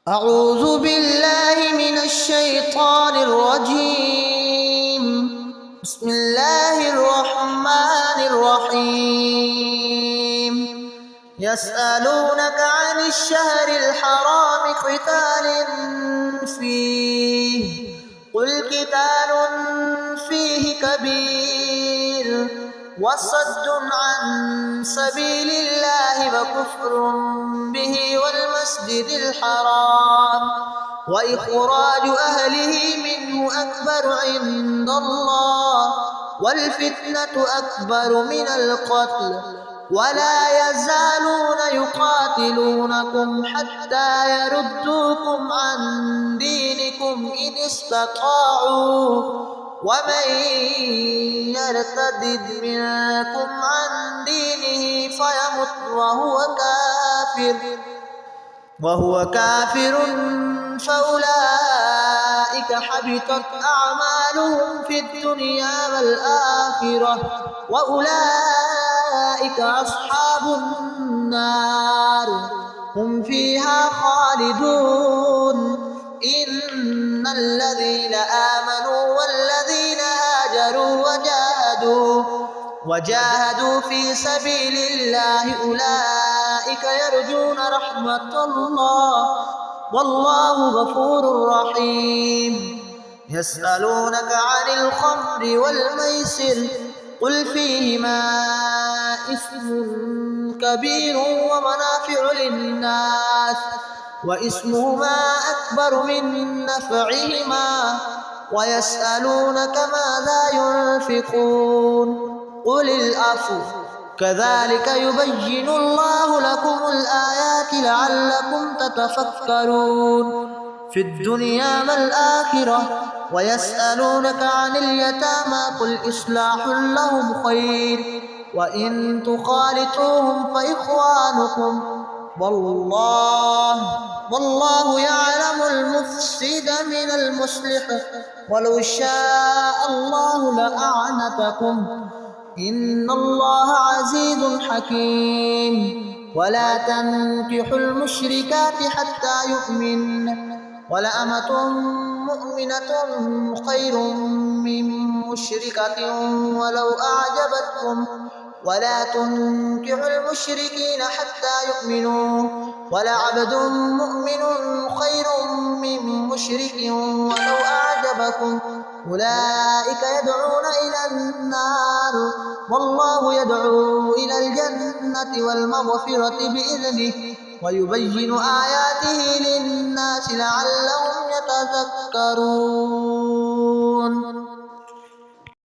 أعوذ بالله من الشيطان الرجيم. بسم الله الرحمن الرحيم. يسألونك عن الشهر الحرام قتال فيه، قل قتال فيه كبير وصد عن سبيل الله وكفر به والمسجد الحرام وإخراج أهله منه أكبر عند الله والفتنة أكبر من القتل ولا يزالون يقاتلونكم حتى يردوكم عن دينكم إن استطاعوا ومن يرتد منكم عن دينه فيمت وهو كافر فأولئك حبطت أعمالهم في الدنيا والآخرة وأولئك أصحاب النار هم فيها خالدون. إن الذين آمنوا والذين هاجروا وجاهدوا في سبيل الله أولئك يرجون رحمة الله والله غفور رحيم. يسألونك عن الخمر والميسر قل فيهما إثم كبير ومنافع للناس وإثمهما أكبر من نفعهما ويسألونك ماذا ينفقون قل العفو كذلك يبين الله لكم الآيات لعلكم تتفكرون في الدنيا والآخرة. ويسألونك عن اليتامى قل إصلاح لهم خير وإن تخالطوهم فإخوانكم والله يعلم المفسد من المصلح ولو شاء الله لأعنتكم إن الله عزيز حكيم. ولا تنكحوا المشركات حتى يؤمن ولأمة مؤمنة خير من مشركة ولو أعجبتكم ولا تنكحوا المشركين حتى يؤمنوا ولعبد مؤمن خير من مشرك ولو أعجبكم أولئك يدعون إلى النار والله يدعو إلى الجنة والمغفرة بإذنه ويبين آياته للناس لعلهم يتذكرون.